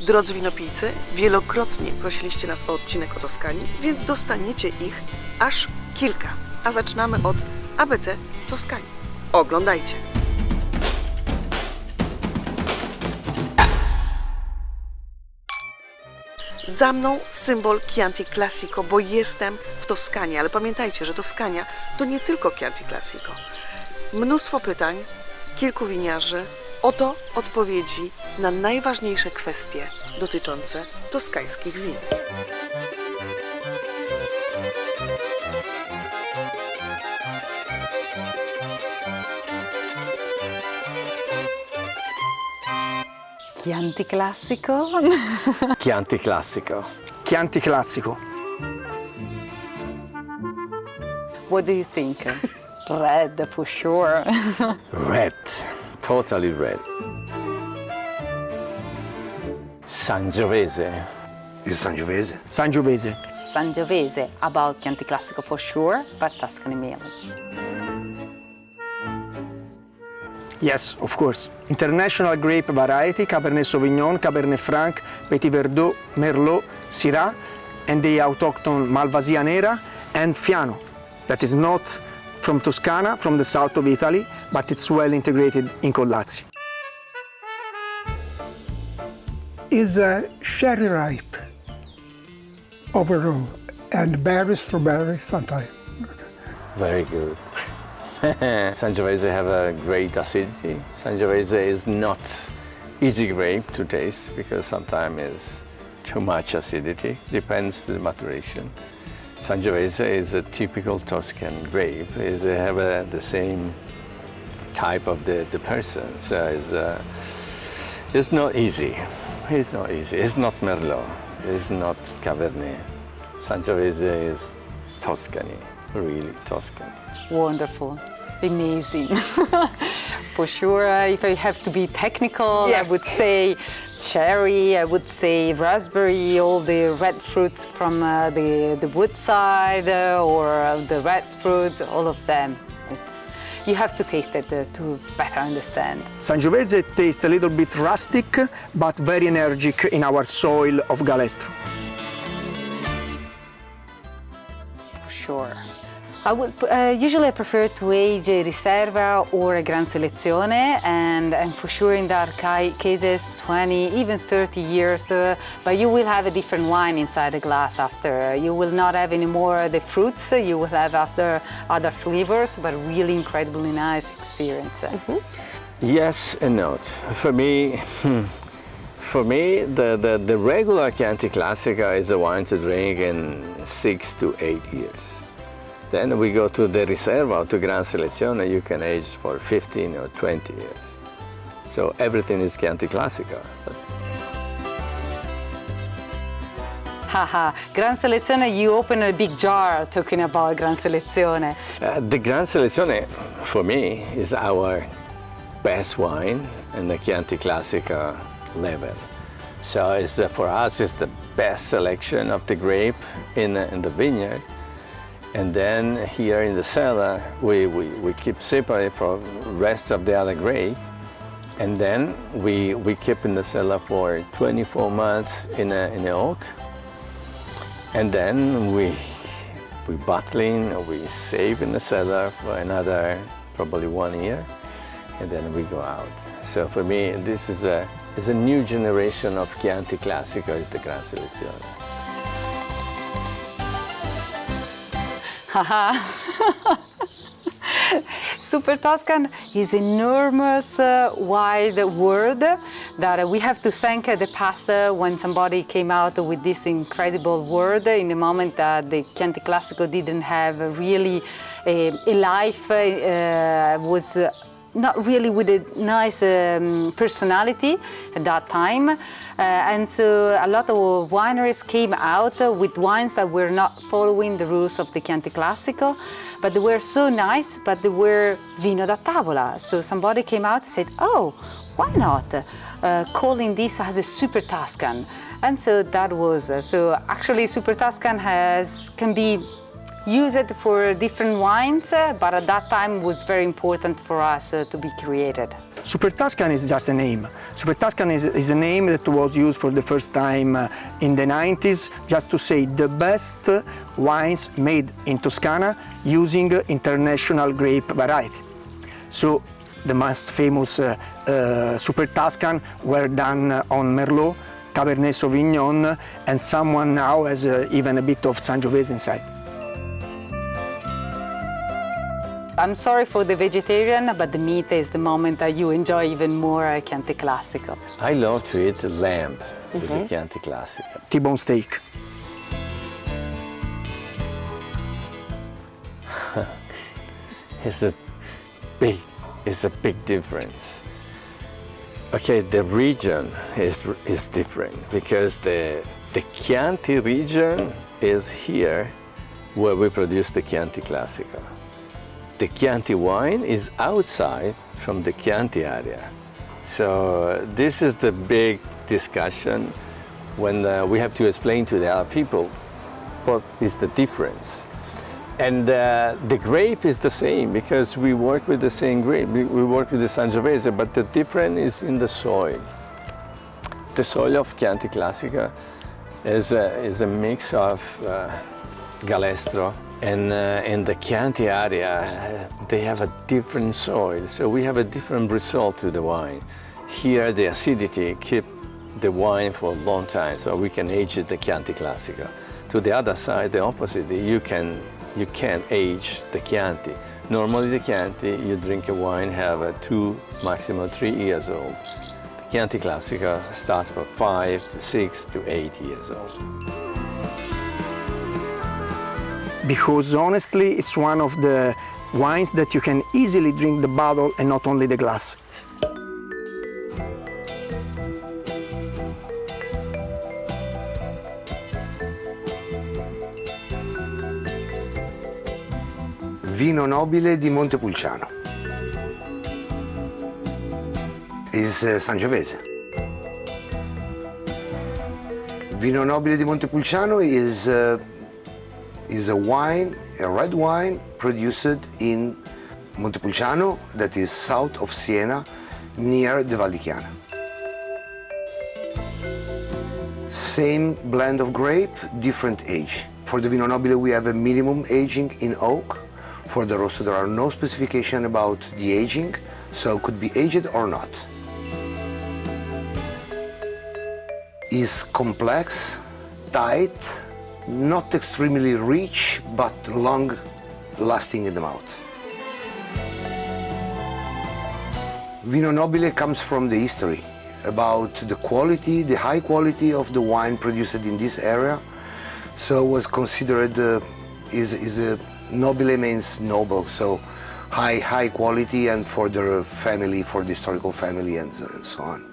Drodzy winopijcy, wielokrotnie prosiliście nas o odcinek o Toskanii, więc dostaniecie ich aż kilka. A zaczynamy od ABC Toskanii. Oglądajcie! Za mną symbol Chianti Classico, bo jestem w Toskanii, ale pamiętajcie, że Toskania to nie tylko Chianti Classico. Mnóstwo pytań, kilku winiarzy, oto odpowiedzi na najważniejsze kwestie dotyczące toskańskich win. Chianti Classico. Chianti Classico. Chianti Classico. What do you think? Red for sure. Red. Totally red. Sangiovese. Il Sangiovese. Sangiovese. Sangiovese, about Chianti Classico for sure, but Tuscany mainly. Yes, of course. International grape variety, Cabernet Sauvignon, Cabernet Franc, Petit Verdot, Merlot, Syrah, and the autochthon Malvasia Nera and Fiano. That is not from Toscana, from the south of Italy, but it's well integrated in Collazzi. Is a sherry ripe overall and berries, strawberries sometimes. Very good. Sangiovese have a great acidity. Sangiovese is not easy grape to taste because sometimes it's too much acidity. Depends to the maturation. Sangiovese is a typical Tuscan grape. They have the same type of the person. So it's not easy. It's not easy. It's not Merlot. It's not Cabernet. Sangiovese is Tuscany, really Tuscany. Wonderful, amazing. For sure, if I have to be technical, Yes. I would say cherry, I would say raspberry, all the red fruits from the wood side or the red fruits, all of them. You have to taste it to better understand. Sangiovese tastes a little bit rustic, but very energetic in our soil of Galestro. For sure. I would usually I prefer to age a Riserva or a Gran Selezione, and for sure in that cases 20, even 30 years, but you will have a different wine inside the glass after. You will not have any more the fruits, you will have after other flavors, but really incredibly nice experience. Yes and no. For me, the regular Chianti Classica is a wine to drink in 6 to 8 years. Then we go to the Riserva, to Gran Selezione, you can age for 15 or 20 years. So everything is Chianti Classica. Haha, Gran Selezione, you open a big jar talking about Gran Selezione. The Gran Selezione, for me, is our best wine in the Chianti Classica level. So it's, for us, it's the best selection of the grape in the vineyard. And then here in the cellar, we keep separate from the rest of the other grape. And then we keep in the cellar for 24 months in a oak. And then we bottling, we save in the cellar for another probably 1 year. And then we go out. So for me, this is a new generation of Chianti Classico, is the Gran Selezione. Haha. Super Tuscan is enormous, wide world that we have to thank the past when somebody came out with this incredible word in the moment that the Chianti Classico didn't have really a life, was not really with a nice personality at that time. And so a lot of wineries came out with wines that were not following the rules of the Chianti Classico, but they were so nice, but they were vino da tavola. So somebody came out and said, oh, why not calling this as a Super Tuscan? And so that was, so actually Super Tuscan can be use it for different wines, but at that time was very important for us to be created. Super Tuscan is just a name. Super Tuscan is the name that was used for the first time in the 90s, just to say the best wines made in Toscana using international grape variety. So the most famous Super Tuscan were done on Merlot, Cabernet Sauvignon, and someone now has even a bit of Sangiovese inside. I'm sorry for the vegetarian, but the meat is the moment that you enjoy even more Chianti Classico. I love to eat lamb with the Chianti Classico. T-bone steak. It's a big difference. Okay, the region is different because the Chianti region is here where we produce the Chianti Classico. The Chianti wine is outside from the Chianti area. So this is the big discussion when we have to explain to the other people what is the difference. And the grape is the same because we work with the same grape. We work with the Sangiovese, but the difference is in the soil. The soil of Chianti Classica is a mix of Galestro and in the Chianti area they have a different soil, so we have a different result to the wine. Here the acidity keeps the wine for a long time, so we can age it the Chianti Classica. To the other side, the opposite, you can't age the Chianti. Normally the Chianti, you drink a wine, have a 2, maximum 3 years old. The Chianti Classica starts from 5 to 6 to 8 years old. Because honestly, it's one of the wines that you can easily drink the bottle and not only the glass. Vino nobile di Montepulciano. Is Sangiovese. Vino nobile di Montepulciano is a wine, a red wine produced in Montepulciano, that is south of Siena, near the Val di Chiana. Same blend of grape, different age. For the Vino nobile we have a minimum aging in oak. For the rosso there are no specification about the aging, so it could be aged or not. Is complex, tight, not extremely rich, but long lasting in the mouth. Vino nobile comes from the history about the quality, the high quality of the wine produced in this area. So it was considered is a nobile means noble, so high quality, and for the family, for the historical family, and so on.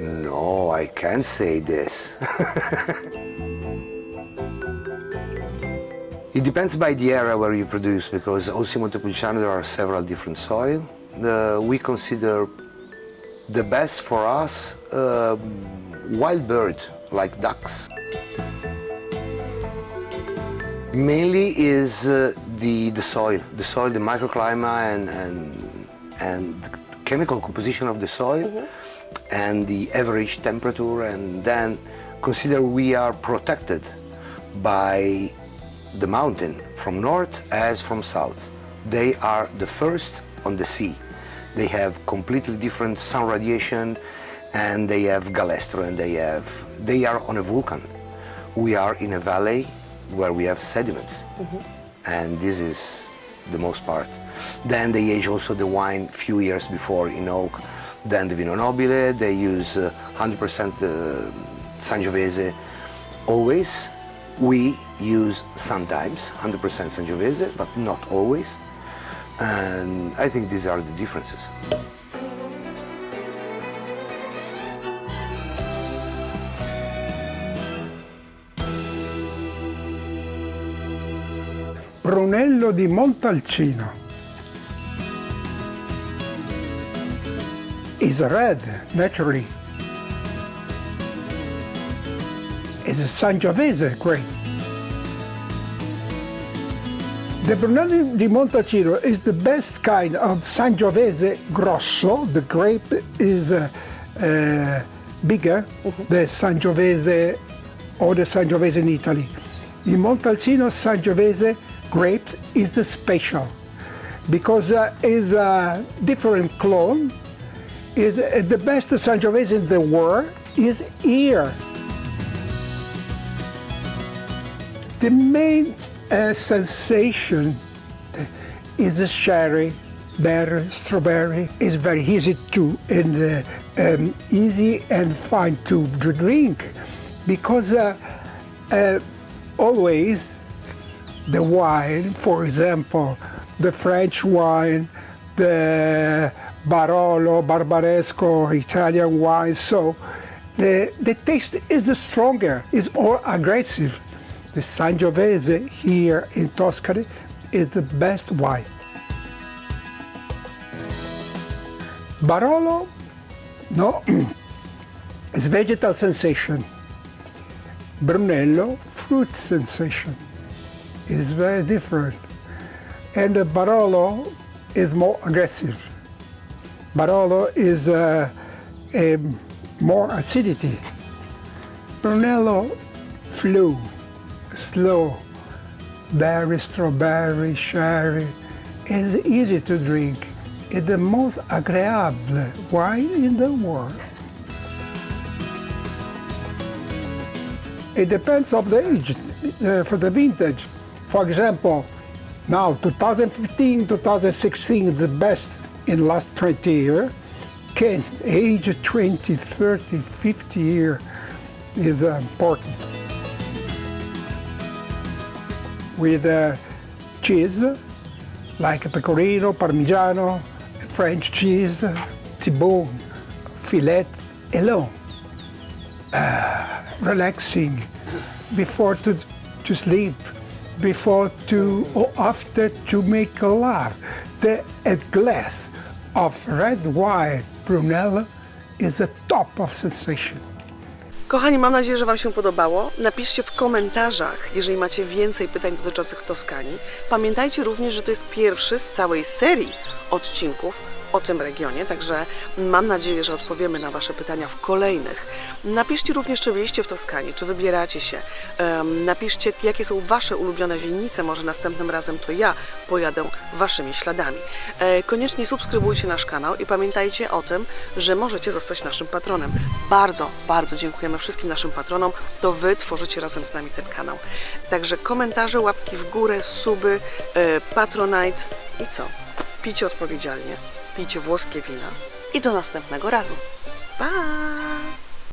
No, I can't say this. It depends by the area where you produce, because also in Montepulciano there are several different soil. We consider the best for us wild bird, like ducks. Mainly is the soil, the microclimate and the chemical composition of the soil, and the average temperature, and then consider we are protected by the mountain from north as from south. They are the first on the sea. They have completely different sun radiation, and they have galestro, and they are on a volcan. We are in a valley where we have sediments, and this is the most part. Then they age also the wine few years before in oak. Then the Vino nobile, they use 100% Sangiovese always. We use sometimes 100% Sangiovese, but not always. And I think these are the differences. Brunello di Montalcino is red, naturally. It's a Sangiovese grape. The Brunello di Montalcino is the best kind of Sangiovese Grosso. The grape is bigger than Sangiovese or the Sangiovese in Italy. The Montalcino Sangiovese grapes is the special because it's a different clone. Is the best Sangiovese in the world is here. The main sensation is the cherry, berry, strawberry. It's very easy to and easy and fine to drink because always the wine, for example, the French wine, the Barolo, Barbaresco, Italian wine. So the taste is stronger, is more aggressive. The Sangiovese here in Tuscany is the best wine. Barolo, no, it's vegetal sensation. Brunello, fruit sensation. Is very different. And the Barolo is more aggressive. Barolo is more acidity. Brunello, flew. Slow, berry, strawberry, cherry, is easy to drink. It's the most agreeable wine in the world. It depends on the age, for the vintage. For example, now 2015, 2016 is the best in the last 20 years. Can age 20, 30, 50 years is important. With cheese, like pecorino, parmigiano, French cheese, T-bone, fillet, alone. Relaxing, before to sleep, before to or after to make love. A glass of red wine, Brunello, is a top of sensation. Kochani, mam nadzieję, że Wam się podobało. Napiszcie w komentarzach, jeżeli macie więcej pytań dotyczących Toskanii. Pamiętajcie również, że to jest pierwszy z całej serii odcinków o tym regionie, także mam nadzieję, że odpowiemy na Wasze pytania w kolejnych. Napiszcie również, czy byliście w Toskanii, czy wybieracie się. Napiszcie, jakie są Wasze ulubione winnice, może następnym razem to ja pojadę Waszymi śladami. Koniecznie subskrybujcie nasz kanał i pamiętajcie o tym, że możecie zostać naszym patronem. Bardzo, bardzo dziękujemy wszystkim naszym patronom, to Wy tworzycie razem z nami ten kanał. Także komentarze, łapki w górę, suby, Patronite i co? Pijcie odpowiedzialnie, pijcie włoskie wina i do następnego razu. Pa!